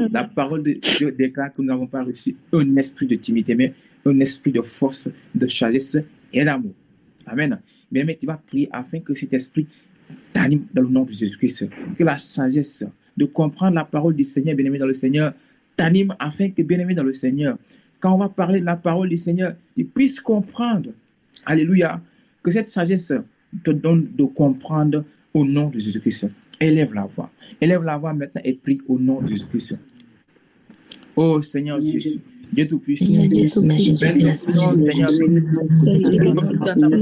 La parole de Dieu déclare que nous n'avons pas reçu un esprit de timidité, mais un esprit de force, de sagesse et d'amour. Amen. Bien aimé, tu vas prier afin que cet esprit t'anime dans le nom de Jésus-Christ. Que la sagesse de comprendre la parole du Seigneur, bien aimé dans le Seigneur, t'anime afin que, bien aimé dans le Seigneur, quand on va parler de la parole du Seigneur, tu puisses comprendre, alléluia, que cette sagesse te donne de comprendre au nom de Jésus-Christ. Élève la voix. Élève la voix maintenant et prie au nom de Jésus-Christ. Oh Seigneur Jésus, Dieu Tout-Puissant, bénis ton nom, Seigneur. Seigneur, nous t'entendons.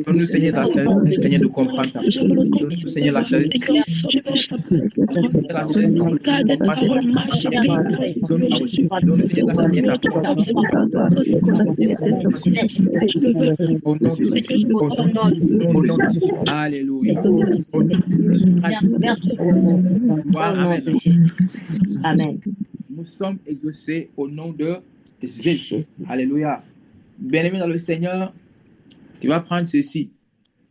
Donne-nous, Seigneur, la sagesse, Seigneur, de comprendre ta parole. Donne-nous, Seigneur, la sagesse. Donne-nous, Seigneur, la sagesse. Alléluia. Amen. Nous sommes exaucés au nom de Jésus. Alléluia. Bien-aimé dans le Seigneur, tu vas prendre ceci.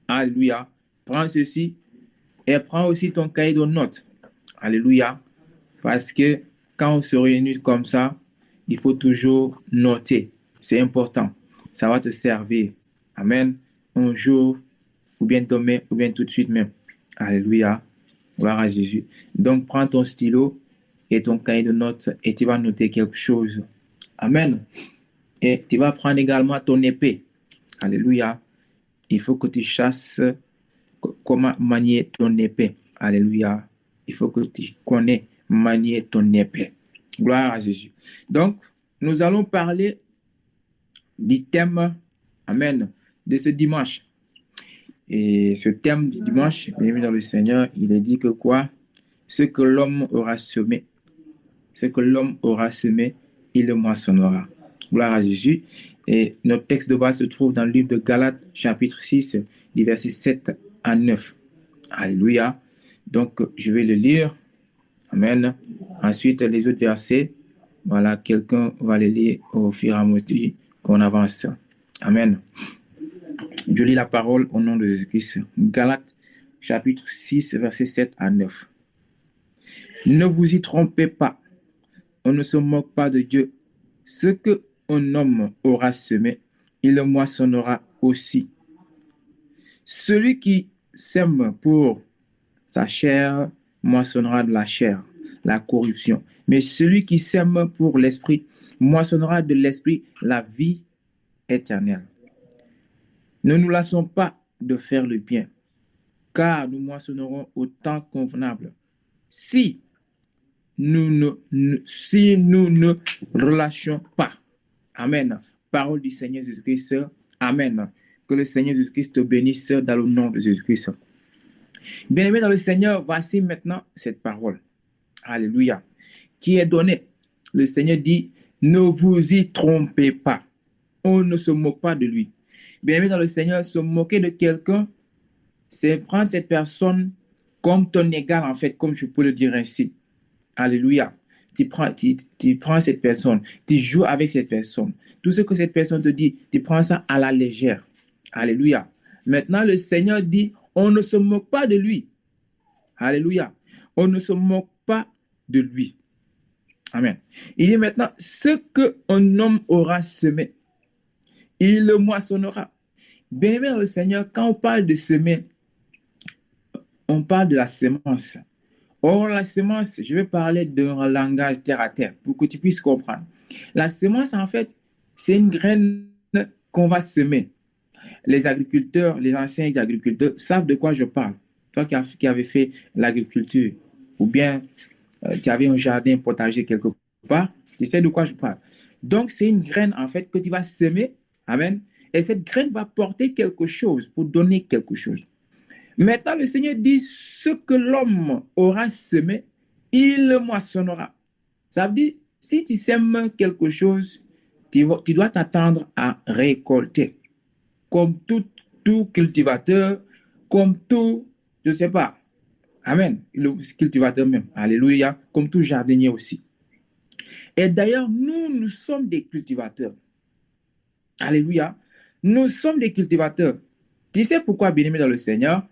Alléluia. Prends ceci et prends aussi ton cahier de notes. Alléluia. Parce que quand on se réunit comme ça, il faut toujours noter. C'est important. Ça va te servir. Amen. Un jour, ou bien demain, ou bien tout de suite même. Alléluia. Gloire à Jésus. Donc, prends ton stylo et ton cahier de notes et tu vas noter quelque chose. Amen. Et tu vas prendre également ton épée. Alléluia. Il faut que tu chasses comment manier ton épée. Alléluia. Il faut que tu connais manier ton épée. Gloire à Jésus. Donc, nous allons parler du thème, amen, de ce dimanche. Et ce thème du dimanche, bienvenue dans le Seigneur, il est dit que quoi? Ce que l'homme aura semé, il le moissonnera. Gloire à Jésus. Et notre texte de base se trouve dans le livre de Galates, chapitre 6, du verset 7 à 9. Alléluia. Donc, je vais le lire. Amen. Ensuite, les autres versets, voilà, quelqu'un va les lire au fur et à mesure qu'on avance. Amen. Je lis la parole au nom de Jésus-Christ. Galates, chapitre 6, verset 7 à 9. Ne vous y trompez pas. On ne se moque pas de Dieu. Ce que un homme aura semé, il le moissonnera aussi. Celui qui sème pour sa chair moissonnera de la chair, la corruption. Mais celui qui sème pour l'esprit moissonnera de l'esprit la vie éternelle. Ne nous lassons pas de faire le bien, car nous moissonnerons au temps convenable. Si nous ne relâchons pas. Amen. Parole du Seigneur Jésus-Christ. Amen. Que le Seigneur Jésus-Christ te bénisse dans le nom de Jésus-Christ. Bien-aimé dans le Seigneur, voici maintenant cette parole. Alléluia. Qui est donnée. Le Seigneur dit, ne vous y trompez pas. On ne se moque pas de lui. Bien-aimé dans le Seigneur, se moquer de quelqu'un, c'est prendre cette personne comme ton égal, en fait, comme je peux le dire ainsi. Alléluia. Tu prends cette personne, tu joues avec cette personne. Tout ce que cette personne te dit, tu prends ça à la légère. Alléluia. Maintenant, le Seigneur dit, on ne se moque pas de lui. Alléluia. On ne se moque pas de lui. Amen. Il dit maintenant, ce qu'un homme aura semé, il le moissonnera. Bien-aimé dans le Seigneur, quand on parle de semer, on parle de la semence. Or, la semence, je vais parler d'un langage terre à terre pour que tu puisses comprendre. La semence, en fait, c'est une graine qu'on va semer. Les agriculteurs, les anciens agriculteurs savent de quoi je parle. Toi qui avais fait l'agriculture ou bien qui avais un jardin potager quelque part, tu sais de quoi je parle. Donc, c'est une graine, en fait, que tu vas semer. Amen. Et cette graine va porter quelque chose pour donner quelque chose. Maintenant, le Seigneur dit, ce que l'homme aura semé, il le moissonnera. Ça veut dire, si tu sèmes quelque chose, tu dois t'attendre à récolter. Comme tout cultivateur, comme tout, je ne sais pas, amen, le cultivateur même, alléluia, comme tout jardinier aussi. Et d'ailleurs, nous sommes des cultivateurs. Alléluia. Nous sommes des cultivateurs. Tu sais pourquoi, bien-aimé dans le Seigneur?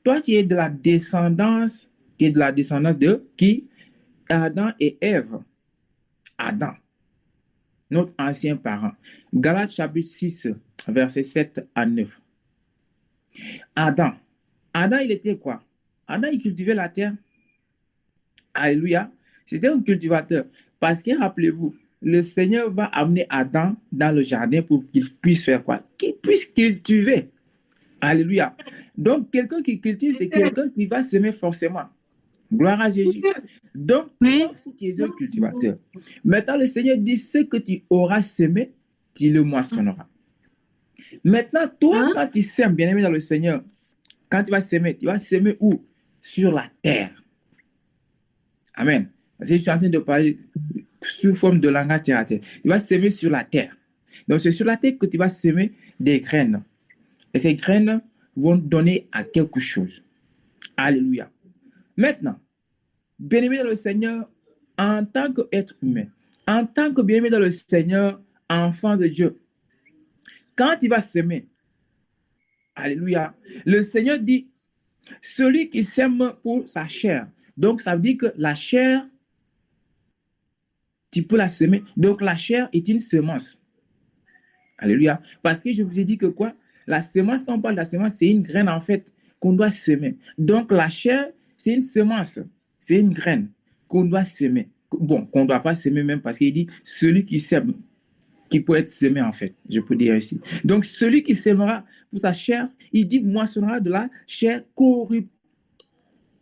Toi, tu es de la descendance, de qui? Adam et Ève. Adam, notre ancien parent. Galates chapitre 6, versets 7 à 9. Adam. Adam, il était quoi? Adam, il cultivait la terre. Alléluia. C'était un cultivateur. Parce que, rappelez-vous, le Seigneur va amener Adam dans le jardin pour qu'il puisse faire quoi? Qu'il puisse cultiver. Alléluia. Donc, quelqu'un qui cultive, c'est quelqu'un qui va semer forcément. Gloire à Jésus. Donc, toi aussi, tu es un cultivateur. Maintenant, le Seigneur dit, ce que tu auras semé, tu le moissonneras. Maintenant, toi, quand tu sèmes, bien-aimé dans le Seigneur, quand tu vas semer où? Sur la terre. Amen. Parce que je suis en train de parler sous forme de langage terre à terre. Tu vas semer sur la terre. Donc, c'est sur la terre que tu vas semer des graines. Et ces graines vont donner à quelque chose. Alléluia. Maintenant, bien-aimé dans le Seigneur, en tant qu'être humain, en tant que bien-aimé dans le Seigneur, enfant de Dieu, quand il va semer, alléluia, le Seigneur dit, celui qui sème pour sa chair. Donc, ça veut dire que la chair, tu peux la semer. Donc, la chair est une semence. Alléluia. Parce que je vous ai dit que quoi? La semence, quand on parle de la semence, c'est une graine en fait qu'on doit semer. Donc, la chair, c'est une semence. C'est une graine qu'on doit semer. Bon, qu'on ne doit pas semer même parce qu'il dit celui qui sème, qui peut être semé en fait, je peux dire ici. Donc, celui qui sèmera pour sa chair, il dit moissonnera de la chair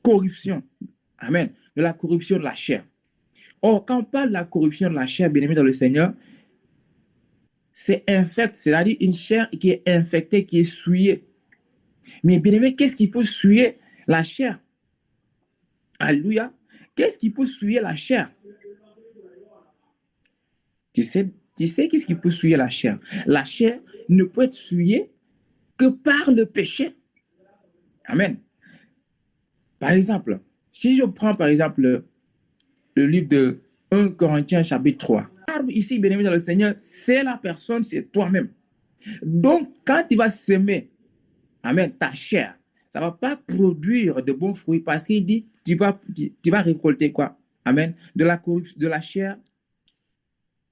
corruption. Amen. De la corruption de la chair. Or, quand on parle de la corruption de la chair, bien aimé dans le Seigneur, c'est infect, c'est-à-dire une chair qui est infectée, qui est souillée. Mais bien aimé, qu'est-ce qui peut souiller la chair? Alléluia. Qu'est-ce qui peut souiller la chair? Tu sais qu'est-ce qui peut souiller la chair? La chair ne peut être souillée que par le péché. Amen. Par exemple, si je prends par exemple le livre de 1 Corinthiens chapitre 3. Ici, bien aimé dans le Seigneur, c'est la personne, c'est toi-même. Donc, quand tu vas semer, amen, ta chair, ça ne va pas produire de bons fruits parce qu'il dit, tu vas récolter quoi? Amen. De la chair,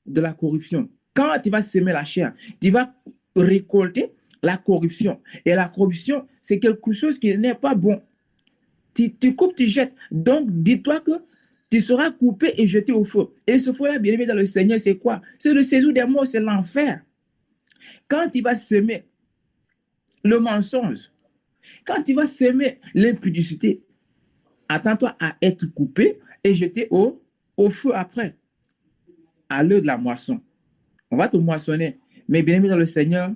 de la corruption. Quand tu vas semer la chair, tu vas récolter la corruption. Et la corruption, c'est quelque chose qui n'est pas bon. Tu coupes, tu jettes. Donc, dis-toi que tu seras coupé et jeté au feu. Et ce feu-là, bien aimé dans le Seigneur, c'est quoi? C'est le séjour des morts, c'est l'enfer. Quand tu vas semer le mensonge, quand tu vas semer l'impudicité, attends-toi à être coupé et jeté au feu après, à l'heure de la moisson. On va te moissonner. Mais bien aimé dans le Seigneur,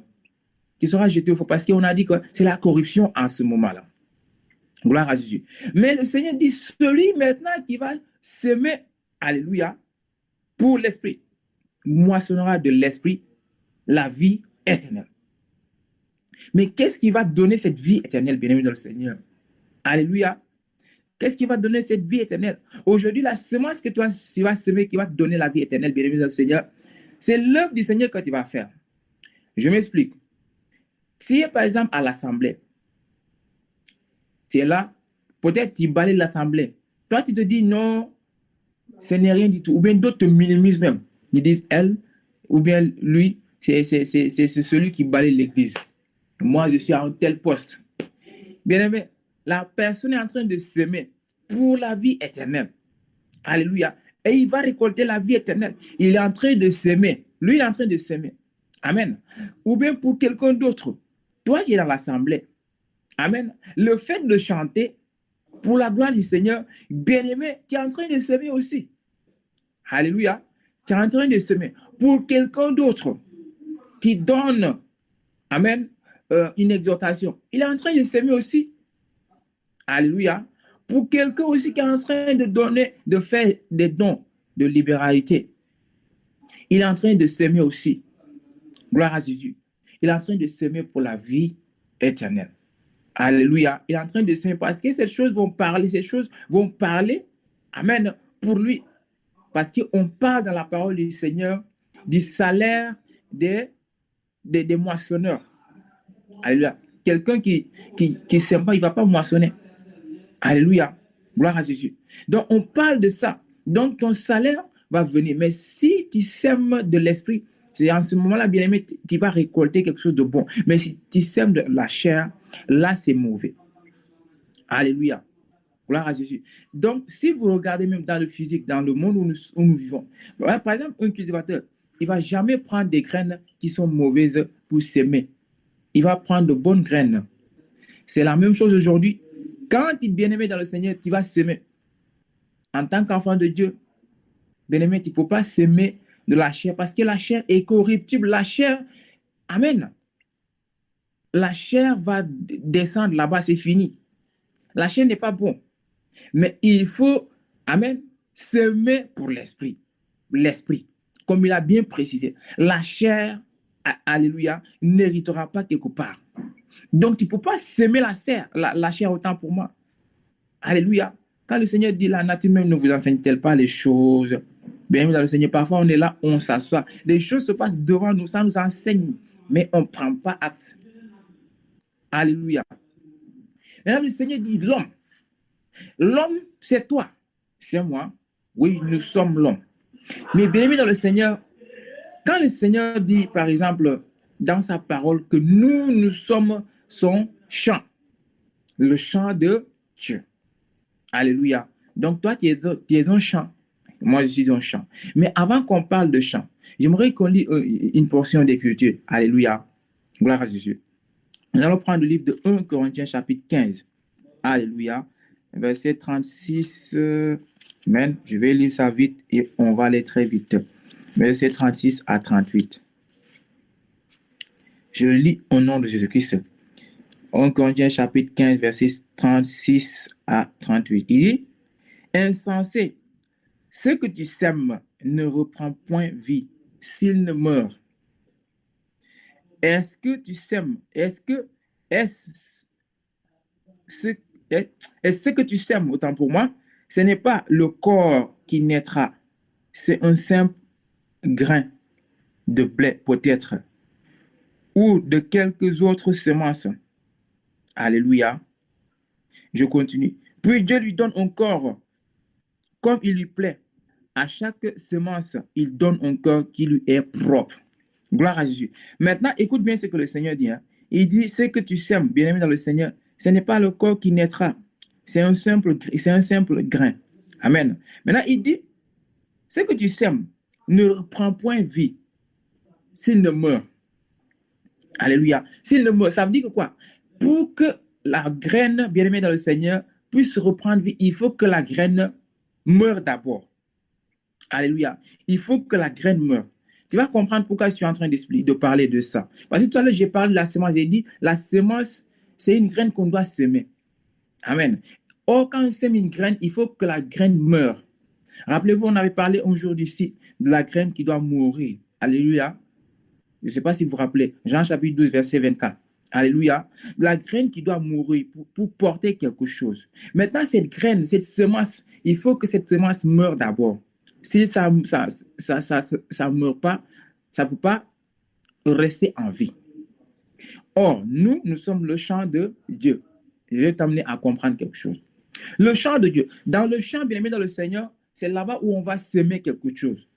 tu seras jeté au feu parce qu'on a dit que c'est la corruption en ce moment-là. Gloire à Jésus. Mais le Seigneur dit, celui maintenant qui va s'aimer, alléluia, pour l'esprit, moissonnera de l'esprit la vie éternelle. Mais qu'est-ce qui va donner cette vie éternelle, bien-aimé dans le Seigneur? Alléluia. Qu'est-ce qui va donner cette vie éternelle? Aujourd'hui, la semence que tu vas semer qui va te donner la vie éternelle, bien-aimé dans le Seigneur, c'est l'œuvre du Seigneur que tu vas faire. Je m'explique. Si, par exemple, à l'assemblée, tu es là, peut-être tu balayes l'assemblée. Toi, tu te dis non, ce n'est rien du tout. Ou bien d'autres te minimisent même. Ils disent elle, ou bien lui, c'est celui qui balaye l'église. Moi, je suis à un tel poste. Bien aimé, la personne est en train de semer pour la vie éternelle. Alléluia. Et il va récolter la vie éternelle. Il est en train de s'aimer. Lui, il est en train de s'aimer. Amen. Ou bien pour quelqu'un d'autre. Toi qui es dans l'assemblée. Amen. Le fait de chanter pour la gloire du Seigneur, bien-aimé, tu es en train de s'aimer aussi. Alléluia. Tu es en train de s'aimer pour quelqu'un d'autre qui donne, amen, une exhortation. Il est en train de s'aimer aussi. Alléluia. Pour quelqu'un aussi qui est en train de donner, de faire des dons de libéralité. Il est en train de s'aimer aussi. Gloire à Jésus. Il est en train de s'aimer pour la vie éternelle. Alléluia. Il est en train de s'aimer parce que ces choses vont parler, amen, pour lui. Parce qu'on parle dans la parole du Seigneur du salaire des moissonneurs. Alléluia. Quelqu'un qui s'aime pas, il ne va pas moissonner. Alléluia. Gloire à Jésus. Donc, on parle de ça. Donc, ton salaire va venir. Mais si tu sèmes de l'esprit, c'est en ce moment-là, bien aimé, tu vas récolter quelque chose de bon. Mais si tu sèmes de la chair, là, c'est mauvais. Alléluia. Gloire à Jésus. Donc, si vous regardez même dans le physique, dans le monde où nous vivons, par exemple, un cultivateur, il ne va jamais prendre des graines qui sont mauvaises pour s'aimer. Il va prendre de bonnes graines. C'est la même chose aujourd'hui. Quand tu es bien-aimé dans le Seigneur, tu vas s'aimer. En tant qu'enfant de Dieu, bien-aimé, tu ne peux pas s'aimer de la chair parce que la chair est corruptible. La chair, amen. La chair va descendre là-bas, c'est fini. La chair n'est pas bon. Mais il faut, amen, s'aimer pour l'esprit. L'esprit, comme il a bien précisé. La chair, alléluia, n'héritera pas quelque part. Donc, tu ne peux pas s'aimer la chair autant pour moi. Alléluia. Quand le Seigneur dit la nature même ne vous enseigne-t-elle pas les choses? Bien, dans le Seigneur, parfois on est là, on s'assoit. Les choses se passent devant nous, ça nous enseigne, mais on ne prend pas acte. Alléluia. Maintenant, le Seigneur dit l'homme. L'homme, c'est toi, c'est moi. Oui, nous sommes l'homme. Mais bien aimé dans le Seigneur, quand le Seigneur dit, par exemple, dans sa parole, que nous sommes son champ, le champ de Dieu. Alléluia. Donc, toi, tu es un champ. Moi, je suis un champ. Mais avant qu'on parle de champ, j'aimerais qu'on lit une portion d'écriture. Alléluia. Gloire à Jésus. Nous allons prendre le livre de 1 Corinthiens, chapitre 15. Alléluia. Verset 36. Amen. Je vais lire ça vite et on va aller très vite. Verset 36 à 38. Je lis au nom de Jésus-Christ. 1 Corinthiens chapitre 15, verset 36 à 38. Il dit, insensé, ce que tu sèmes ne reprend point vie s'il ne meurt. Est-ce que tu sèmes, est-ce ce que tu sèmes, autant pour moi, ce n'est pas le corps qui naîtra, c'est un simple grain de blé peut-être, ou de quelques autres semences. Alléluia. Je continue. Puis Dieu lui donne un corps comme il lui plaît. À chaque semence, il donne un corps qui lui est propre. Gloire à Jésus. Maintenant, écoute bien ce que le Seigneur dit. Il dit, ce que tu sèmes, bien-aimé dans le Seigneur, ce n'est pas le corps qui naîtra. C'est un simple grain. Amen. Maintenant, il dit, ce que tu sèmes ne reprend point vie s'il ne meurt. Alléluia. S'il ne meurt, ça veut dire que quoi? Pour que la graine, bien-aimée dans le Seigneur, puisse reprendre vie, il faut que la graine meure d'abord. Alléluia. Il faut que la graine meure. Tu vas comprendre pourquoi je suis en train de parler de ça. Parce que tout à l'heure, j'ai parlé de la semence. J'ai dit, la semence, c'est une graine qu'on doit semer. Amen. Or, quand on sème une graine, il faut que la graine meure. Rappelez-vous, on avait parlé un jour d'ici de la graine qui doit mourir. Alléluia. Je ne sais pas si vous vous rappelez. Jean chapitre 12, verset 24. Alléluia. La graine qui doit mourir pour porter quelque chose. Maintenant, cette graine, cette semence, il faut que cette semence meure d'abord. Si ça meurt pas, ça ne peut pas rester en vie. Or, nous sommes le champ de Dieu. Je vais t'amener à comprendre quelque chose. Le champ de Dieu. Dans le champ, bien aimé dans le Seigneur, c'est là-bas où on va semer quelque chose.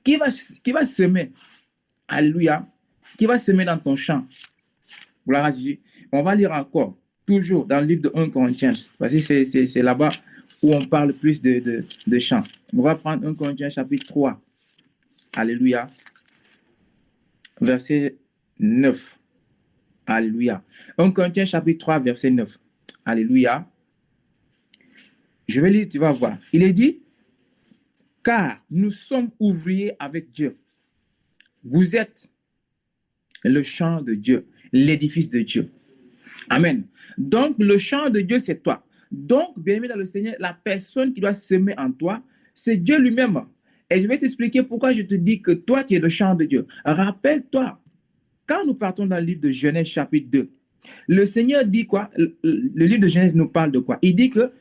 Qui va semer? Alléluia. Qui va semer dans ton champ? Gloire à Jésus. On va lire encore, toujours dans le livre de 1 Corinthiens, parce que c'est là-bas où on parle plus de champ. On va prendre 1 Corinthiens chapitre 3. Alléluia. Verset 9. Alléluia. 1 Corinthiens chapitre 3, verset 9. Alléluia. Je vais lire, tu vas voir. Il est dit, car nous sommes ouvriers avec Dieu. Vous êtes le champ de Dieu, l'édifice de Dieu. Amen. Donc, le champ de Dieu, c'est toi. Donc, bien aimé dans le Seigneur, la personne qui doit semer en toi, c'est Dieu lui-même. Et je vais t'expliquer pourquoi je te dis que toi, tu es le champ de Dieu. Rappelle-toi, quand nous partons dans le livre de Genèse chapitre 2, le Seigneur dit quoi? Le livre de Genèse nous parle de quoi? Il dit que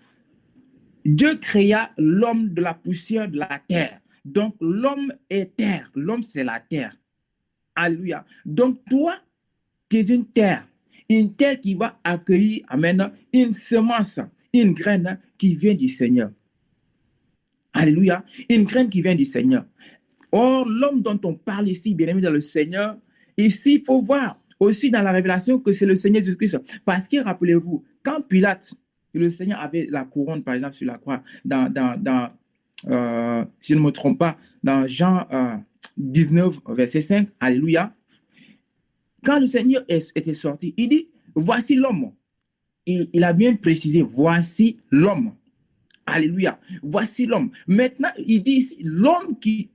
Dieu créa l'homme de la poussière de la terre. Donc, l'homme est terre. L'homme, c'est la terre. Alléluia. Donc, toi, tu es une terre qui va accueillir, amen, une semence, une graine qui vient du Seigneur. Alléluia. Une graine qui vient du Seigneur. Or, l'homme dont on parle ici, bien aimé dans le Seigneur, ici, il faut voir aussi dans la révélation que c'est le Seigneur Jésus-Christ. Parce que, rappelez-vous, quand Pilate, le Seigneur avait la couronne, par exemple, sur la croix, si je ne me trompe pas, dans Jean 19, verset 5, alléluia. Quand le Seigneur était sorti, il dit, voici l'homme. Il a bien précisé, voici l'homme. Alléluia. Voici l'homme. Maintenant, il dit ici, l'homme qui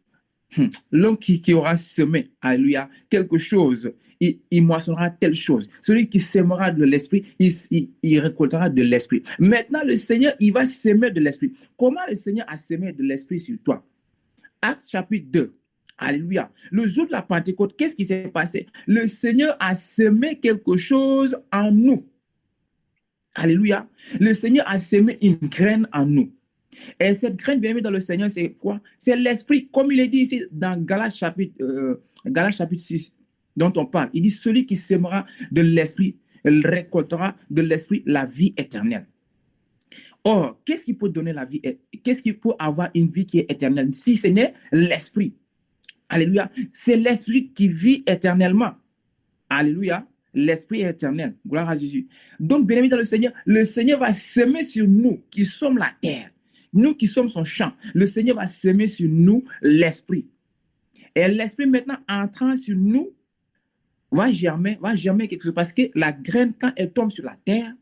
aura semé, alléluia, quelque chose, il moissonnera telle chose. Celui qui sèmera de l'esprit, il récoltera de l'esprit. Maintenant, le Seigneur, il va s'aimer de l'esprit. Comment le Seigneur a semé de l'esprit sur toi? Actes chapitre 2. Alléluia. Le jour de la Pentecôte, qu'est-ce qui s'est passé? Le Seigneur a semé quelque chose en nous. Alléluia. Le Seigneur a semé une graine en nous. Et cette graine, bien aimée dans le Seigneur, c'est quoi? C'est l'esprit. Comme il est dit ici dans Galates chapitre 6, dont on parle. Il dit, celui qui sèmera de l'esprit, il récoltera de l'esprit la vie éternelle. Or, qu'est-ce qui peut donner la vie? Qu'est-ce qui peut avoir une vie qui est éternelle? Si ce n'est l'esprit. Alléluia. C'est l'esprit qui vit éternellement. Alléluia. L'esprit est éternel. Gloire à Jésus. Donc, bien aimé dans le Seigneur va semer sur nous qui sommes la terre. Nous qui sommes son champ. Le Seigneur va semer sur nous l'esprit. Et l'esprit maintenant entrant sur nous va germer quelque chose. Parce que la graine, quand elle tombe sur la terre,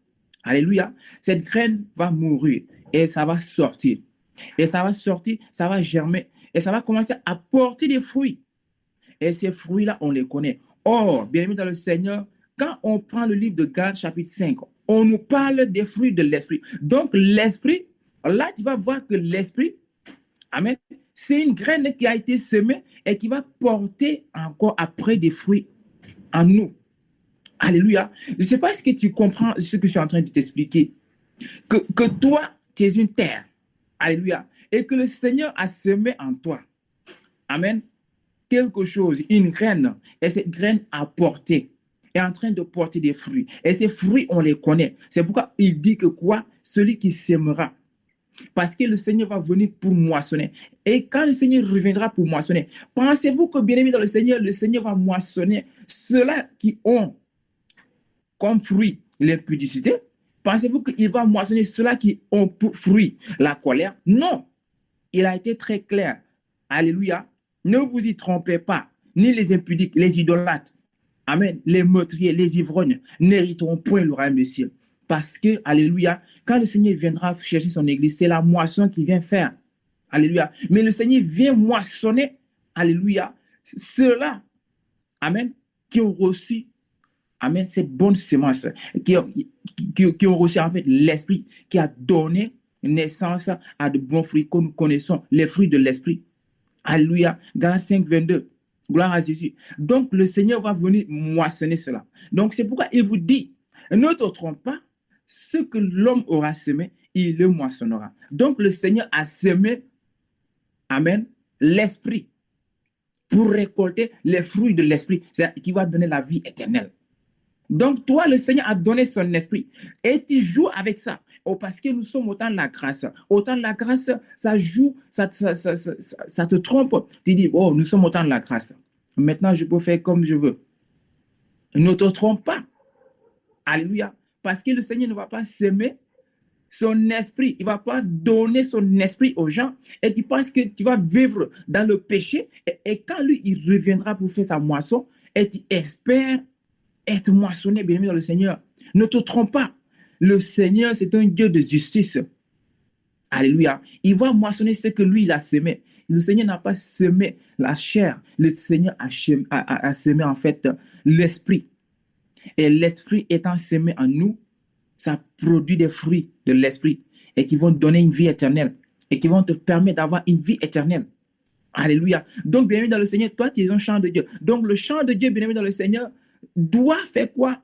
alléluia, cette graine va mourir et ça va sortir. Et ça va sortir, ça va germer et ça va commencer à porter des fruits. Et ces fruits-là, on les connaît. Or, bien aimé dans le Seigneur, quand on prend le livre de Galates chapitre 5, on nous parle des fruits de l'esprit. Donc, l'esprit, là, tu vas voir que l'esprit, amen, c'est une graine qui a été semée et qui va porter encore après des fruits en nous. Alléluia. Je ne sais pas si tu comprends ce que je suis en train de t'expliquer. Que toi, tu es une terre. Alléluia. Et que le Seigneur a semé en toi. Amen. Quelque chose, une graine. Et cette graine a porté. Est en train de porter des fruits. Et ces fruits, on les connaît. C'est pourquoi il dit que quoi? Celui qui sèmera. Parce que le Seigneur va venir pour moissonner. Et quand le Seigneur reviendra pour moissonner, pensez-vous que bien aimé dans le Seigneur va moissonner ceux-là qui ont comme fruit l'impudicité? Pensez-vous qu'il va moissonner ceux-là qui ont pour fruit la colère? Non. Il a été très clair. Alléluia. Ne vous y trompez pas. Ni les impudiques, les idolâtres. Amen. Les meurtriers, les ivrognes n'hériteront point le royaume des cieux. Parce que, alléluia, quand le Seigneur viendra chercher son église, c'est la moisson qu'il vient faire. Alléluia. Mais le Seigneur vient moissonner, alléluia, ceux-là, amen, qui ont reçu, amen, cette bonne semence, qui ont reçu en fait l'esprit, qui a donné naissance à de bons fruits que nous connaissons, les fruits de l'esprit. Alléluia. Galates 5, 22. Gloire à Jésus. Donc, le Seigneur va venir moissonner cela. Donc, c'est pourquoi il vous dit, ne te trompe pas, ce que l'homme aura semé, il le moissonnera. Donc, le Seigneur a semé, amen, l'esprit pour récolter les fruits de l'esprit, c'est-à-dire qui va donner la vie éternelle. Donc, toi, le Seigneur a donné son esprit et tu joues avec ça. Oh, parce que nous sommes autant de la grâce. Autant de la grâce, ça joue, ça te trompe. Tu dis, oh, nous sommes autant de la grâce. Maintenant, je peux faire comme je veux. Ne te trompe pas. Alléluia. Parce que le Seigneur ne va pas s'aimer son esprit. Il ne va pas donner son esprit aux gens. Et tu penses que tu vas vivre dans le péché. Et quand lui, il reviendra pour faire sa moisson, et tu espères être moissonné, bien aimé dans le Seigneur. Ne te trompe pas. Le Seigneur, c'est un Dieu de justice. Alléluia. Il va moissonner ce que lui, il a semé. Le Seigneur n'a pas semé la chair. Le Seigneur a semé en fait l'esprit. Et l'esprit étant semé en nous, ça produit des fruits de l'esprit et qui vont donner une vie éternelle et qui vont te permettre d'avoir une vie éternelle. Alléluia. Donc, bien aimé dans le Seigneur, toi, tu es un champ de Dieu. Donc, le champ de Dieu, bien aimé dans le Seigneur, doit faire quoi?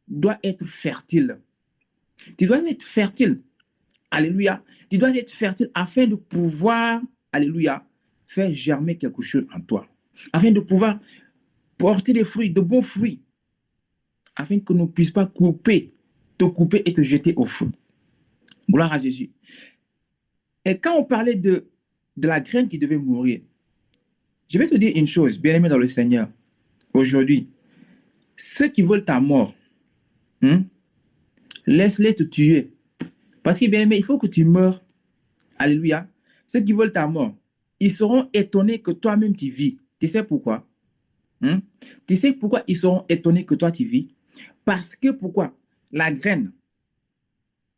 Doit être fertile. Tu dois être fertile. Alléluia. Tu dois être fertile afin de pouvoir, alléluia, faire germer quelque chose en toi. Afin de pouvoir porter des fruits, de bons fruits. Afin que nous ne puissions pas te couper et te jeter au feu. Gloire à Jésus. Et quand on parlait de la graine qui devait mourir, je vais te dire une chose, bien-aimé dans le Seigneur, aujourd'hui, ceux qui veulent ta mort, laisse-les te tuer. Parce que, bien-aimé, il faut que tu meurs. Alléluia. Ceux qui veulent ta mort, ils seront étonnés que toi-même tu vis. Tu sais pourquoi? Tu sais pourquoi ils seront étonnés que toi tu vis? Parce que pourquoi? La graine.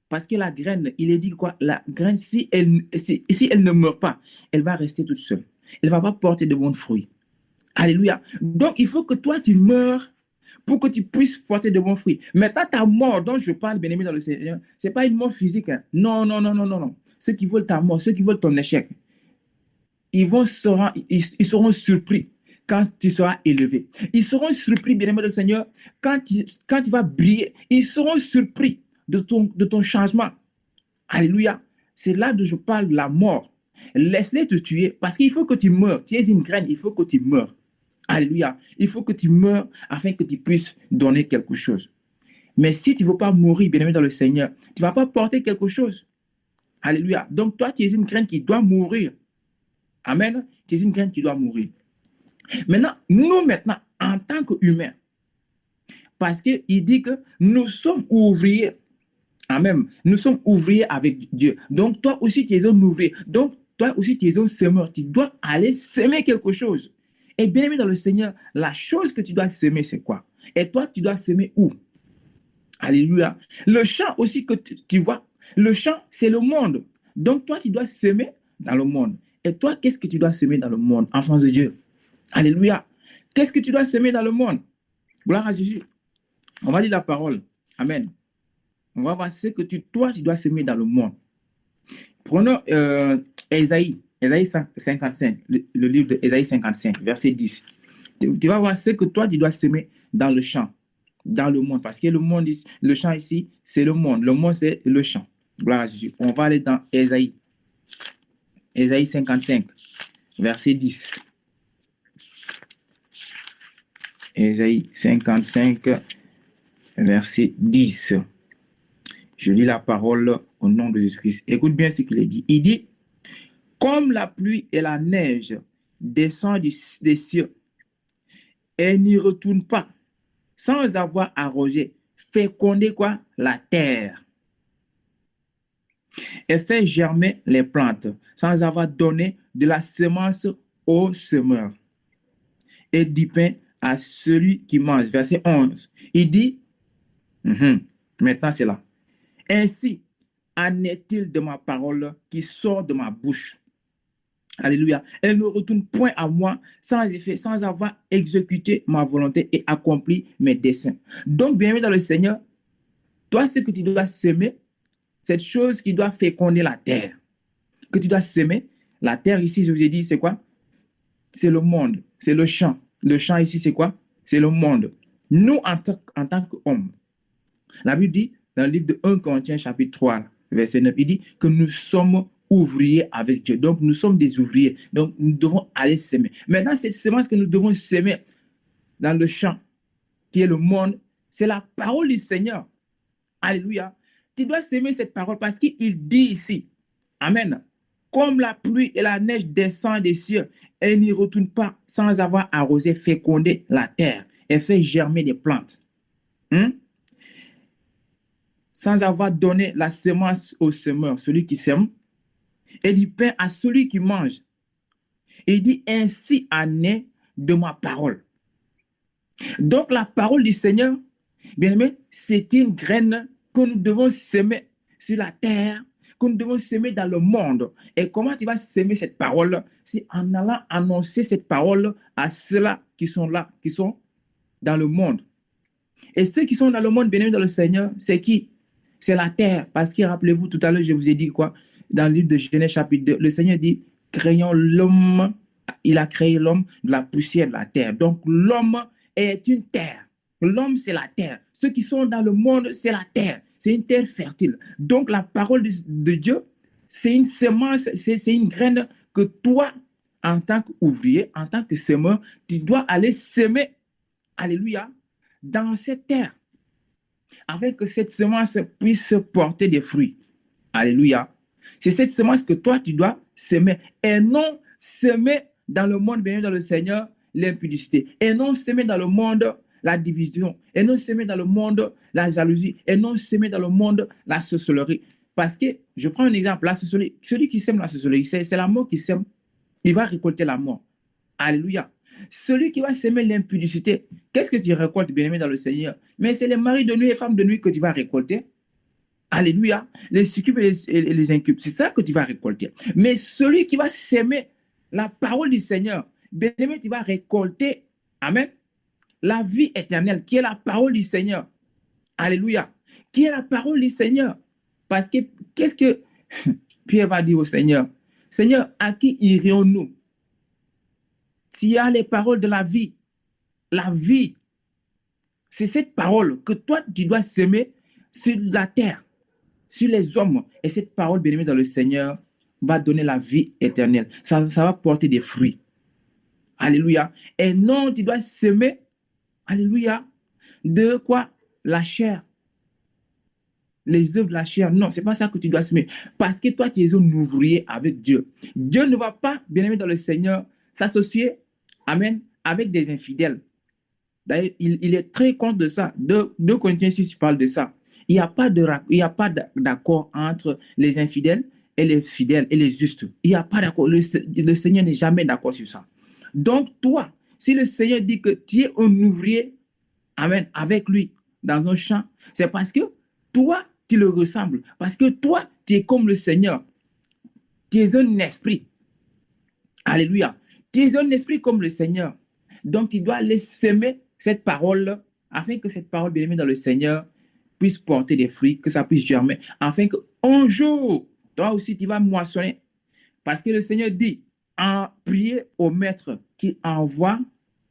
Parce que la graine, il est dit quoi? La graine, si elle ne meurt pas, elle va rester toute seule. Elle ne va pas porter de bons fruits. Alléluia. Donc, il faut que toi, tu meurs pour que tu puisses porter de bons fruits. Maintenant, ta mort dont je parle, bien aimé dans le Seigneur, ce n'est pas une mort physique. Hein. Non, non, non, non, non, non. Ceux qui veulent ta mort, ceux qui veulent ton échec, ils seront surpris quand tu seras élevé. Ils seront surpris, bien aimé dans le Seigneur, quand tu vas briller. Ils seront surpris de ton changement. Alléluia. C'est là que je parle de la mort. Laisse-les te tuer parce qu'il faut que tu meurs. Tu es une graine, il faut que tu meurs. Alléluia. Il faut que tu meurs afin que tu puisses donner quelque chose. Mais si tu ne veux pas mourir, bien aimé dans le Seigneur, tu ne vas pas porter quelque chose. Alléluia. Donc toi, tu es une graine qui doit mourir. Amen. Tu es une graine qui doit mourir. Maintenant, en tant qu'humains, parce qu'il dit que nous sommes ouvriers. Amen. Nous sommes ouvriers avec Dieu. Donc, toi aussi, tu es un ouvrier. Donc, toi aussi, tu es un semeur. Tu dois aller semer quelque chose. Et bien aimé dans le Seigneur, la chose que tu dois semer, c'est quoi? Et toi, tu dois semer où? Alléluia. Le champ aussi que tu vois, le champ, c'est le monde. Donc, toi, tu dois semer dans le monde. Et toi, qu'est-ce que tu dois semer dans le monde, enfant de Dieu? Alléluia. Qu'est-ce que tu dois semer dans le monde? Gloire à Jésus. On va lire la parole. Amen. On va voir ce que toi, tu dois semer dans le monde. Prenons Ésaïe 55, le livre d'Ésaïe 55, verset 10. Tu vas voir ce que toi, tu dois semer dans le champ, dans le monde. Parce que le champ ici, c'est le monde. Le monde, c'est le champ. Gloire à Jésus. On va aller dans Ésaïe 55, verset 10. Ésaïe 55, verset 10. Je lis la parole au nom de Jésus-Christ. Écoute bien ce qu'il dit. Il dit, comme la pluie et la neige descendent des cieux et n'y retournent pas sans avoir arrosé, fécondé quoi? La terre. Et fait germer les plantes sans avoir donné de la semence au semeur et du pain à celui qui mange. Verset 11. Il dit, maintenant c'est là. Ainsi en est-il de ma parole qui sort de ma bouche. Alléluia. Elle ne retourne point à moi sans effet, sans avoir exécuté ma volonté et accompli mes desseins. Donc, bien-aimé dans le Seigneur, toi, ce que tu dois semer, cette chose qui doit féconder la terre, que tu dois semer, la terre ici, je vous ai dit, c'est quoi? c'est le monde, c'est le champ. Le champ ici, c'est quoi? C'est le monde. Nous, en tant qu'hommes, la Bible dit, dans le livre de 1 Corinthiens, chapitre 3, verset 9, il dit que nous sommes ouvriers avec Dieu. Donc, nous sommes des ouvriers. Donc, nous devons aller s'aimer. Maintenant, cette semence que nous devons s'aimer dans le champ, qui est le monde, c'est la parole du Seigneur. Alléluia. Tu dois s'aimer cette parole parce qu'il dit ici, Amen, comme la pluie et la neige descendent des cieux et n'y retournent pas sans avoir arrosé, fécondé la terre et fait germer des plantes. Sans avoir donné la semence au semeur, celui qui sème, et du pain à celui qui mange. Il dit, ainsi en est de ma parole. Donc la parole du Seigneur, bien aimé, c'est une graine que nous devons semer sur la terre, que nous devons semer dans le monde. Et comment tu vas semer cette parole? C'est en allant annoncer cette parole à ceux-là qui sont là, qui sont dans le monde. Et ceux qui sont dans le monde, bien aimé, dans le Seigneur, c'est qui? C'est la terre. Parce que rappelez-vous, tout à l'heure, je vous ai dit quoi? Dans le livre de Genèse chapitre 2, le Seigneur dit, créons l'homme, il a créé l'homme de la poussière de la terre. Donc l'homme est une terre. L'homme, c'est la terre. Ceux qui sont dans le monde, c'est la terre. C'est une terre fertile. Donc la parole de Dieu, c'est une semence, c'est une graine que toi, en tant qu'ouvrier, en tant que semeur, tu dois aller semer, alléluia, dans cette terre, afin que cette semence puisse porter des fruits. Alléluia. C'est cette semence que toi, tu dois semer. Et non semer dans le monde, bien dans le Seigneur, l'impudicité. Et non semer dans le monde la division. Et non semer dans le monde la jalousie. Et non semer dans le monde la sorcellerie. Parce que, je prends un exemple, la sorcellerie, celui qui sème la sorcellerie, c'est la mort qui sème. Il va récolter la mort. Alléluia. Celui qui va s'aimer l'impudicité, qu'est-ce que tu récoltes, bien-aimé dans le Seigneur? Mais c'est les maris de nuit et femmes de nuit que tu vas récolter. Alléluia. Les succubes et les incubes, c'est ça que tu vas récolter. Mais celui qui va s'aimer la parole du Seigneur, bien-aimé, tu vas récolter, amen, la vie éternelle, qui est la parole du Seigneur. Alléluia. Qui est la parole du Seigneur? Parce que, qu'est-ce que Pierre va dire au Seigneur? Seigneur, à qui irions-nous? S'il y a les paroles de la vie, c'est cette parole que toi, tu dois semer sur la terre, sur les hommes. Et cette parole, bien-aimée dans le Seigneur, va donner la vie éternelle. Ça va porter des fruits. Alléluia. Et non, tu dois semer, alléluia, de quoi? La chair. Les œuvres de la chair. Non, ce n'est pas ça que tu dois semer. Parce que toi, tu es un ouvrier avec Dieu. Dieu ne va pas, bien-aimé dans le Seigneur, s'associer, amen, avec des infidèles. D'ailleurs, il est très contre de ça. 2 Corinthiens 6 parle de ça. Il n'y a pas d'accord entre les infidèles et les fidèles et les justes. Il n'y a pas d'accord. Le Seigneur n'est jamais d'accord sur ça. Donc, toi, si le Seigneur dit que tu es un ouvrier, amen, avec lui dans un champ, c'est parce que toi, tu le ressembles. Parce que toi, tu es comme le Seigneur. Tu es un esprit. Alléluia. Tu es un esprit comme le Seigneur. Donc, tu dois aller semer cette parole afin que cette parole, bien aimée dans le Seigneur, puisse porter des fruits, que ça puisse germer, afin qu'un jour, toi aussi, tu vas moissonner. Parce que le Seigneur dit, en prier au Maître qu'il envoie,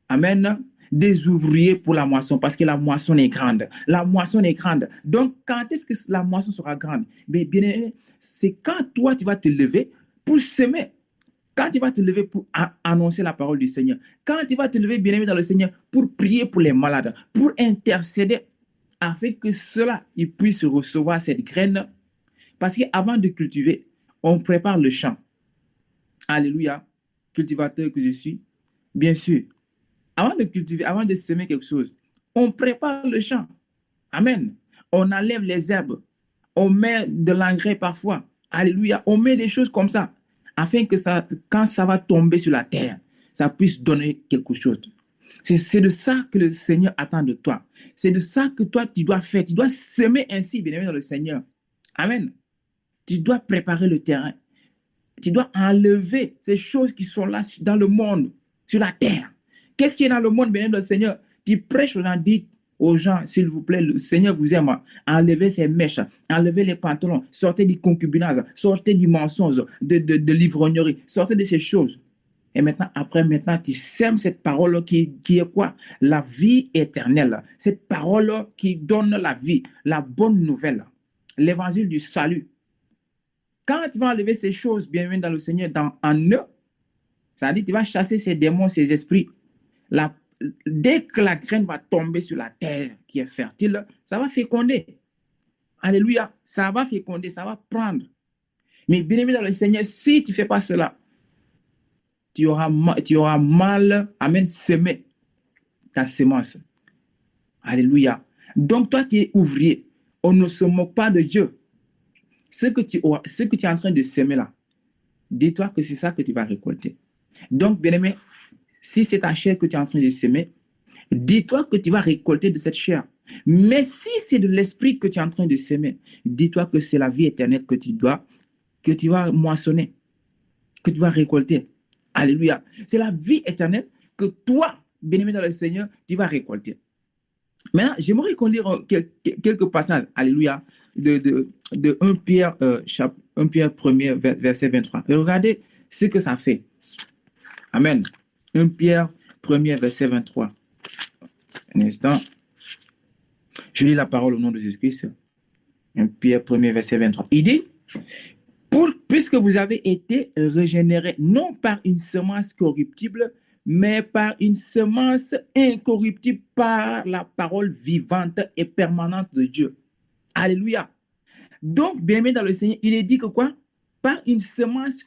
amen, des ouvriers pour la moisson, parce que la moisson est grande. La moisson est grande. Donc, quand est-ce que la moisson sera grande? Bien aimé, c'est quand toi, tu vas te lever pour semer. Quand tu vas te lever pour annoncer la parole du Seigneur, quand tu vas te lever, bien-aimé dans le Seigneur, pour prier pour les malades, pour intercéder, afin que ceux-là, ils puissent recevoir cette graine. Parce qu'avant de cultiver, on prépare le champ. Alléluia, cultivateur que je suis. Bien sûr, avant de cultiver, avant de semer quelque chose, on prépare le champ. Amen. On enlève les herbes. On met de l'engrais parfois. Alléluia, on met des choses comme ça, afin que ça, quand ça va tomber sur la terre, ça puisse donner quelque chose. C'est de ça que le Seigneur attend de toi. C'est de ça que toi, tu dois faire. Tu dois semer ainsi, bien-aimé dans le Seigneur. Amen. Tu dois préparer le terrain. Tu dois enlever ces choses qui sont là dans le monde, sur la terre. Qu'est-ce qui est dans le monde, bien-aimé dans le Seigneur? Tu prêches aux gens, dis aux gens, s'il vous plaît, le Seigneur vous aime. Enlevez ces mèches, enlevez les pantalons, sortez du concubinage, sortez du mensonge, de l'ivrognerie, sortez de ces choses. Et maintenant, maintenant, tu sèmes cette parole qui est quoi? La vie éternelle. Cette parole qui donne la vie, la bonne nouvelle, l'évangile du salut. Quand tu vas enlever ces choses, bienvenue dans le Seigneur, en eux, ça veut dire que tu vas chasser ces démons, ces esprits. Dès que la graine va tomber sur la terre qui est fertile, ça va féconder. Alléluia, ça va féconder, ça va prendre. Mais bien-aimé dans le Seigneur, si tu ne fais pas cela, tu auras mal, amen, semer ta semence. Alléluia. Donc toi, tu es ouvrier. On ne se moque pas de Dieu. Ce que tu es en train de semer là, dis-toi que c'est ça que tu vas récolter. Donc, bien-aimé, si c'est ta chair que tu es en train de semer, dis-toi que tu vas récolter de cette chair. Mais si c'est de l'esprit que tu es en train de semer, dis-toi que c'est la vie éternelle que tu vas moissonner, que tu vas récolter. Alléluia. C'est la vie éternelle que toi, bien-aimé dans le Seigneur, tu vas récolter. Maintenant, j'aimerais qu'on lise quelques passages, alléluia, de 1 Pierre, 1 Pierre 1er, verset 23. Et regardez ce que ça fait. Amen. 1 Pierre 1er, verset 23. Un instant. Je lis la parole au nom de Jésus-Christ. 1 Pierre 1er, verset 23. Il dit, puisque vous avez été régénérés, non par une semence corruptible, mais par une semence incorruptible, par la parole vivante et permanente de Dieu. Alléluia. Donc, bien aimé dans le Seigneur, il est dit que quoi? Par une semence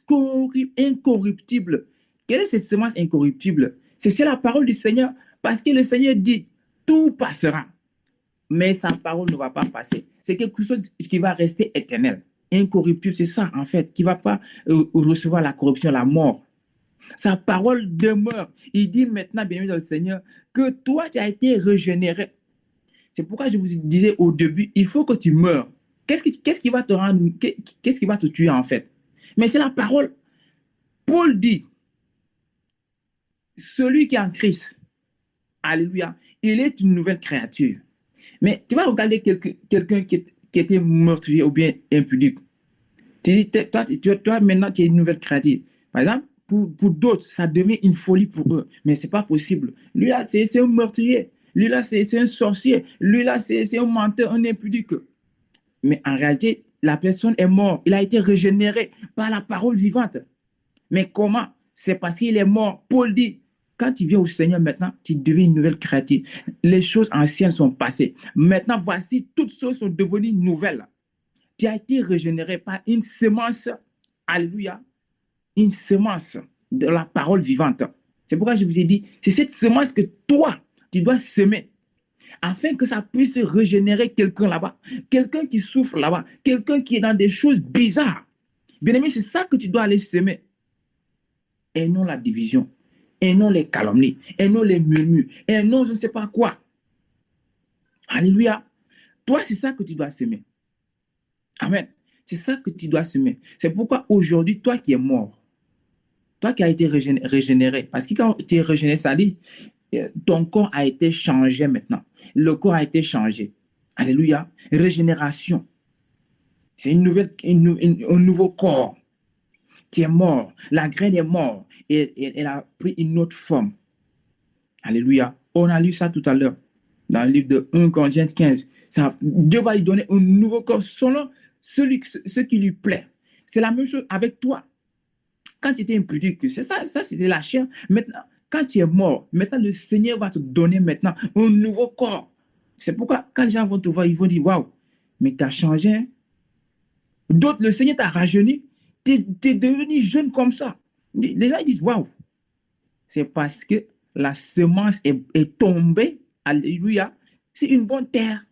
incorruptible. Quelle est cette semence incorruptible? C'est la parole du Seigneur, parce que le Seigneur dit, tout passera, mais sa parole ne va pas passer. C'est quelque chose qui va rester éternel. Incorruptible, c'est ça en fait, qui ne va pas recevoir la corruption, la mort. Sa parole demeure. Il dit maintenant, bien aimé dans le Seigneur, que toi, tu as été régénéré. C'est pourquoi je vous disais au début, il faut que tu meurs. Qu'est-ce qui va te rendre, qu'est-ce qui va te tuer en fait? Mais c'est la parole. Paul dit, celui qui est en Christ, alléluia, il est une nouvelle créature. Mais tu vas regarder quelqu'un qui était meurtrier ou bien impudique. Tu dis, toi, maintenant, tu es une nouvelle créature. Par exemple, pour d'autres, ça devient une folie pour eux. Mais ce n'est pas possible. Lui, là, c'est un meurtrier. Lui, là, c'est un sorcier. Lui, là, c'est un menteur, un impudique. Mais en réalité, la personne est morte. Il a été régénéré par la parole vivante. Mais comment? C'est parce qu'il est mort. Paul dit, quand tu viens au Seigneur maintenant, tu deviens une nouvelle créature. Les choses anciennes sont passées. Maintenant, voici, toutes choses sont devenues nouvelles. Tu as été régénéré par une semence, alléluia, une semence de la parole vivante. C'est pourquoi je vous ai dit, c'est cette semence que toi, tu dois semer, afin que ça puisse régénérer quelqu'un là-bas, quelqu'un qui souffre là-bas, quelqu'un qui est dans des choses bizarres. Bien-aimé, c'est ça que tu dois aller semer. Et non la division, et non les calomnies, et non les murmures, et non je ne sais pas quoi. Alléluia. Toi, c'est ça que tu dois semer. Amen. C'est ça que tu dois semer. C'est pourquoi aujourd'hui, toi qui es mort, toi qui as été régénéré, parce que quand tu es régénéré, ça dit, ton corps a été changé maintenant. Le corps a été changé. Alléluia. Régénération. C'est un nouveau corps. Tu es mort. La graine est morte. Et elle a pris une autre forme. Alléluia. On a lu ça tout à l'heure dans le livre de 1 Corinthiens 15. Dieu va lui donner un nouveau corps selon ce qui lui plaît. C'est la même chose avec toi. Quand tu étais impudique, c'est ça c'était la chair. Maintenant, quand tu es mort, maintenant le Seigneur va te donner maintenant un nouveau corps. C'est pourquoi quand les gens vont te voir, ils vont dire, waouh, mais tu as changé. Hein? D'autres, le Seigneur t'a rajeuni. Tu es devenu jeune comme ça. Les gens disent, waouh. C'est parce que la semence est tombée. Alléluia. C'est une bonne terre.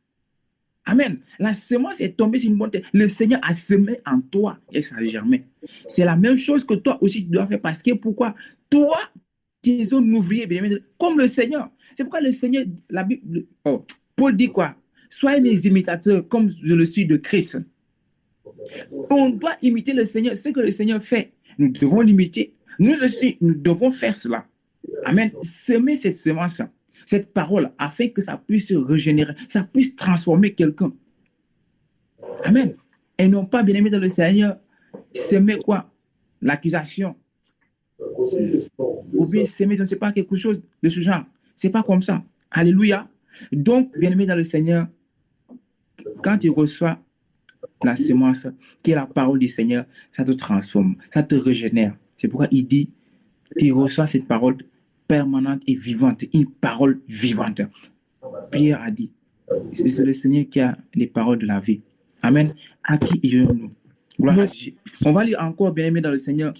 Amen. La semence est tombée sur une bonne terre. Le Seigneur a semé en toi et ça a germé. C'est la même chose que toi aussi tu dois faire parce que pourquoi? Toi, tu es un ouvrier, comme le Seigneur. C'est pourquoi le Seigneur, la Bible, Paul dit quoi? Soyez mes imitateurs comme je le suis de Christ. On doit imiter le Seigneur. Ce que le Seigneur fait, nous devons l'imiter. Nous aussi, nous devons faire cela. Amen. Semer cette semence, cette parole, afin que ça puisse régénérer, ça puisse transformer quelqu'un. Amen. Et non pas, bien aimé dans le Seigneur, semer quoi? L'accusation. Ou bien s'aimer, je ne sais pas, quelque chose de ce genre. C'est pas comme ça. Alléluia. Donc, bien-aimé dans le Seigneur, quand tu reçois la semence, qui est la parole du Seigneur, ça te transforme, ça te régénère. C'est pourquoi il dit, tu reçois cette parole permanente et vivante, une parole vivante. Pierre a dit, c'est le Seigneur qui a les paroles de la vie. Amen. À qui irons-nous? Gloire à Dieu. On va lire encore, bien aimé dans le Seigneur,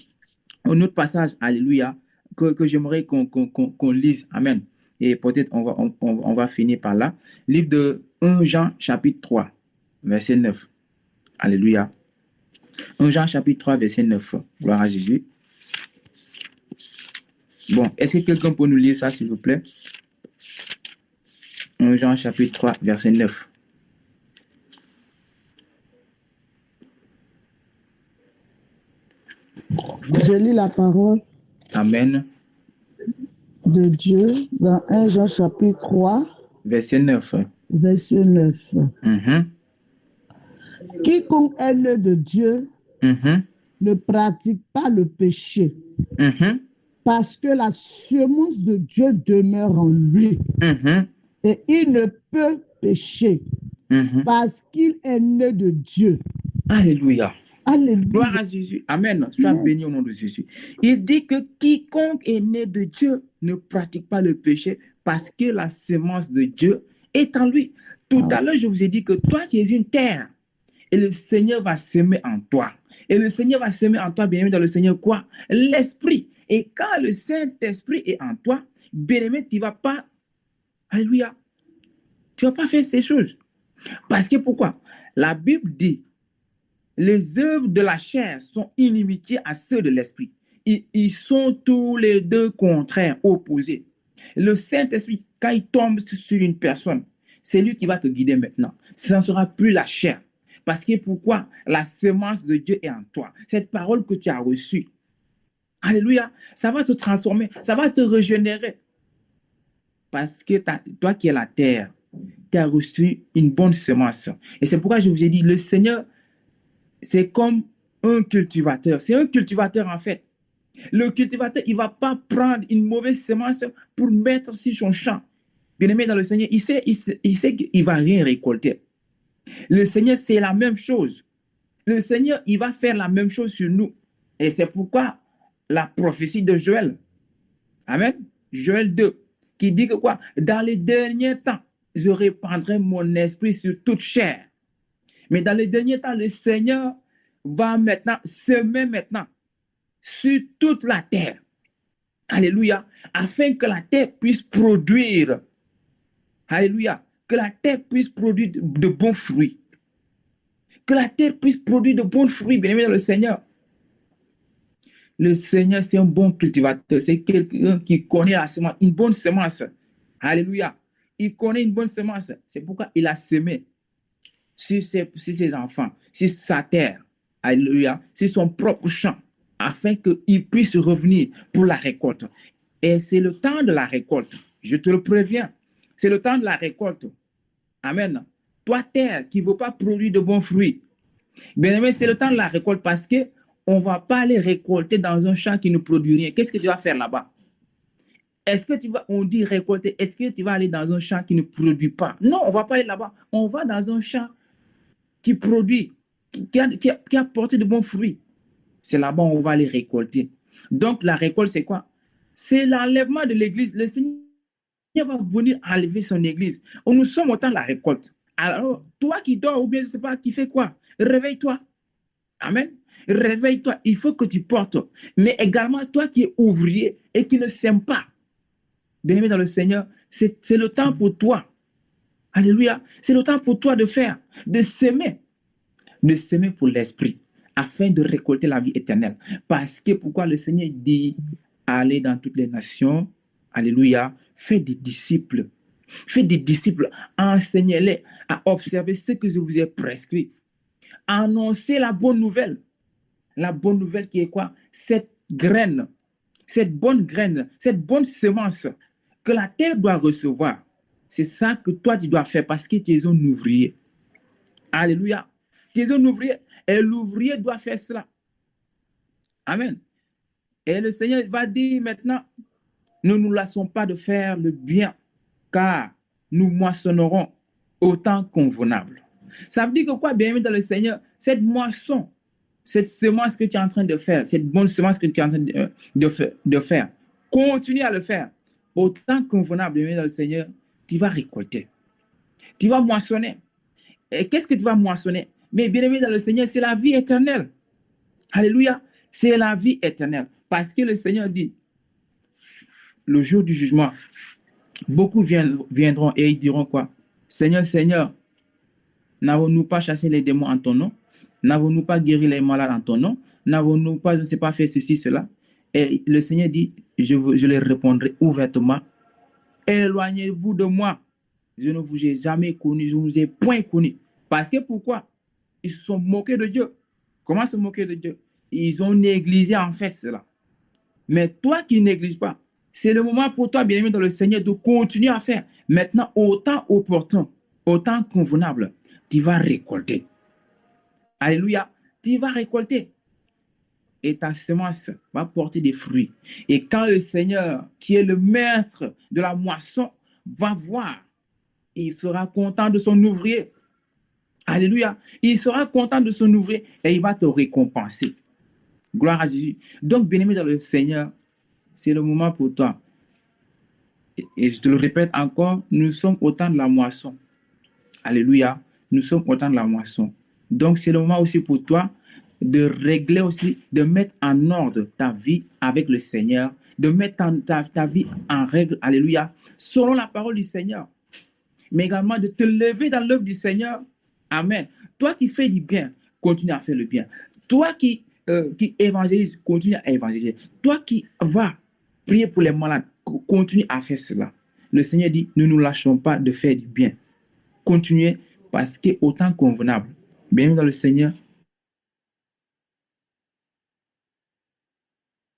un autre passage, alléluia, que j'aimerais qu'on lise. Amen. Et peut-être on va finir par là. Livre de 1 Jean, chapitre 3, verset 9. Alléluia. 1 Jean, chapitre 3, verset 9. Gloire à Jésus. Bon, est-ce que quelqu'un peut nous lire ça, s'il vous plaît? 1 Jean, chapitre 3, verset 9. Je lis la parole Amen. de Dieu dans 1 Jean chapitre 3, Verset 9. verset 9. Mhm. Quiconque est né de Dieu Mhm. ne pratique pas le péché, Mhm. parce que la semence de Dieu demeure en lui. Mhm. Et il ne peut pécher, Mhm. parce qu'il est né de Dieu. Alléluia. Alléluia. Gloire à Jésus. Amen. Sois béni au nom de Jésus. Il dit que quiconque est né de Dieu ne pratique pas le péché parce que la semence de Dieu est en lui. Tout à l'heure, je vous ai dit que toi, tu es une terre et le Seigneur va semer en toi. Et le Seigneur va semer en toi, bien-aimé, dans le Seigneur quoi? L'Esprit. Et quand le Saint-Esprit est en toi, bien-aimé, tu ne vas pas, alléluia, tu ne vas pas faire ces choses. Parce que pourquoi? La Bible dit, les œuvres de la chair sont inimitiés à ceux de l'esprit. Ils sont tous les deux contraires, opposés. Le Saint-Esprit, quand il tombe sur une personne, c'est lui qui va te guider maintenant. Ce ne sera plus la chair. Parce que pourquoi? La semence de Dieu est en toi. Cette parole que tu as reçue, alléluia, ça va te transformer, ça va te régénérer. Parce que toi qui es la terre, tu as reçu une bonne semence. Et c'est pourquoi je vous ai dit, le Seigneur, c'est comme un cultivateur. C'est un cultivateur en fait. Le cultivateur, il ne va pas prendre une mauvaise semence pour mettre sur son champ. Bien-aimé dans le Seigneur, il sait qu'il ne va rien récolter. Le Seigneur, c'est la même chose. Le Seigneur, il va faire la même chose sur nous. Et c'est pourquoi la prophétie de Joël, Amen, Joël 2, qui dit que quoi? Dans les derniers temps, je répandrai mon esprit sur toute chair. Mais dans les derniers temps, le Seigneur va maintenant semer maintenant sur toute la terre. Alléluia. Afin que la terre puisse produire. Alléluia. Que la terre puisse produire de bons fruits. Que la terre puisse produire de bons fruits, bien aimé dans le Seigneur. Le Seigneur, c'est un bon cultivateur. C'est quelqu'un qui connaît la semence, une bonne semence. Alléluia. Il connaît une bonne semence. C'est pourquoi il a semé sur ses enfants, sur sa terre. Alléluia. C'est son propre champ, afin qu'il puisse revenir pour la récolte. Et c'est le temps de la récolte. Je te le préviens. C'est le temps de la récolte. Amen. Toi, terre qui ne veut pas produire de bons fruits. Bien aimé, c'est le temps de la récolte parce qu'on ne va pas aller récolter dans un champ qui ne produit rien. Qu'est-ce que tu vas faire là-bas? Est-ce que tu vas, on dit récolter, est-ce que tu vas aller dans un champ qui ne produit pas? Non, on ne va pas aller là-bas. On va dans un champ qui produit, qui a porté de bons fruits. C'est là-bas où on va aller récolter. Donc, la récolte, c'est quoi? C'est l'enlèvement de l'église. Le Seigneur va venir enlever son église. Nous sommes au temps de la récolte. Alors, toi qui dors, ou bien je ne sais pas, qui fait quoi? Réveille-toi. Amen. Réveille-toi. Il faut que tu portes. Mais également, toi qui es ouvrier et qui ne sème pas, bien-aimé dans le Seigneur, c'est le temps pour toi. Alléluia. C'est le temps pour toi de faire, de s'aimer pour l'esprit, afin de récolter la vie éternelle. Parce que pourquoi le Seigneur dit, allez dans toutes les nations, alléluia, faites des disciples. Faites des disciples, enseignez-les à observer ce que je vous ai prescrit. Annoncez la bonne nouvelle. La bonne nouvelle qui est quoi? Cette graine, cette bonne semence que la terre doit recevoir. C'est ça que toi, tu dois faire parce que tu es un ouvrier. Alléluia. Tu es un ouvrier et l'ouvrier doit faire cela. Amen. Et le Seigneur va dire maintenant, ne nous lassons pas de faire le bien, car nous moissonnerons au temps convenable. Ça veut dire que quoi, bien aimé dans le Seigneur, cette moisson, cette semence que tu es en train de faire, cette bonne semence que tu es en train de faire, continue à le faire. Au temps convenable, bien aimé dans le Seigneur, tu vas récolter. Tu vas moissonner. Et qu'est-ce que tu vas moissonner? Mais bien aimé dans le Seigneur, c'est la vie éternelle. Alléluia. C'est la vie éternelle. Parce que le Seigneur dit, le jour du jugement, beaucoup viendront et ils diront quoi? Seigneur, Seigneur, n'avons-nous pas chassé les démons en ton nom? N'avons-nous pas guéri les malades en ton nom? N'avons-nous pas, je ne sais pas, fait ceci, cela? Et le Seigneur dit, je leur répondrai ouvertement, éloignez-vous de moi. Je ne vous ai jamais connu, je ne vous ai point connu. Parce que pourquoi? Ils se sont moqués de Dieu. Comment se moquer de Dieu? Ils ont négligé en fait cela. Mais toi qui ne négliges pas, c'est le moment pour toi, bien-aimé dans le Seigneur, de continuer à faire. Maintenant, au temps opportun, au temps convenable, tu vas récolter. Alléluia. Tu vas récolter. Et ta semence va porter des fruits. Et quand le Seigneur, qui est le maître de la moisson, va voir, il sera content de son ouvrier. Alléluia. Il sera content de son ouvrier et il va te récompenser. Gloire à Jésus. Donc, bien-aimé dans le Seigneur, c'est le moment pour toi. Et je te le répète encore, nous sommes au temps de la moisson. Alléluia. Nous sommes au temps de la moisson. Donc, c'est le moment aussi pour toi de régler aussi, de mettre en ordre ta vie avec le Seigneur, de mettre ta vie en règle, alléluia, selon la parole du Seigneur. Mais également de te lever dans l'œuvre du Seigneur. Amen. Toi qui fais du bien, continue à faire le bien. Toi qui évangélise, continue à évangéliser. Toi qui vas prier pour les malades, continue à faire cela. Le Seigneur dit, ne nous lâchons pas de faire du bien. Continuez parce qu'au temps convenable, bienvenue dans le Seigneur,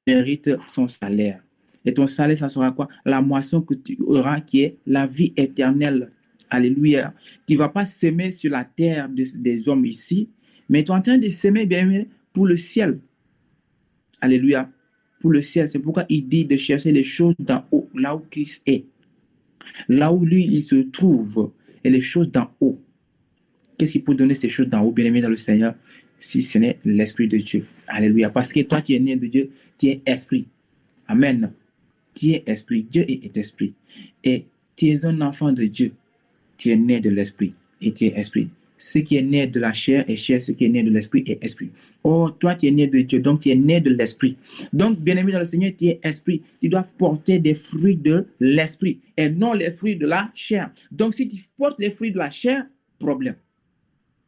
mérite son salaire. Et ton salaire, ça sera quoi? La moisson que tu auras qui est la vie éternelle. Alléluia. Tu ne vas pas s'aimer sur la terre des hommes ici, mais tu es en train de s'aimer, bien pour le ciel. Alléluia. Pour le ciel. C'est pourquoi il dit de chercher les choses d'en haut, là où Christ est. Là où lui, il se trouve. Et les choses d'en haut. Qu'est-ce qui peut donner ces choses d'en haut, bien-aimé dans le Seigneur, si ce n'est l'Esprit de Dieu? Alléluia. Parce que toi, tu es né de Dieu, tu es esprit. Amen. Tu es esprit. Dieu est esprit. Et tu es un enfant de Dieu. Tu es né de l'esprit et tu es esprit. Ce qui est né de la chair est chair, ce qui est né de l'esprit est esprit. Oh, toi, tu es né de Dieu, donc tu es né de l'esprit. Donc, bien-aimé dans le Seigneur, tu es esprit. Tu dois porter des fruits de l'esprit et non les fruits de la chair. Donc, si tu portes les fruits de la chair, problème.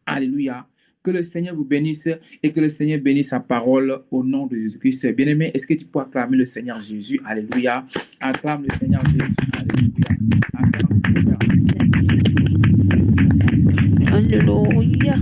Alléluia. Que le Seigneur vous bénisse et que le Seigneur bénisse sa parole au nom de Jésus-Christ. Bien-aimé, est-ce que tu peux acclamer le Seigneur Jésus? Alléluia. Acclame le Seigneur Jésus. Alléluia. Acclame le Seigneur. Alléluia.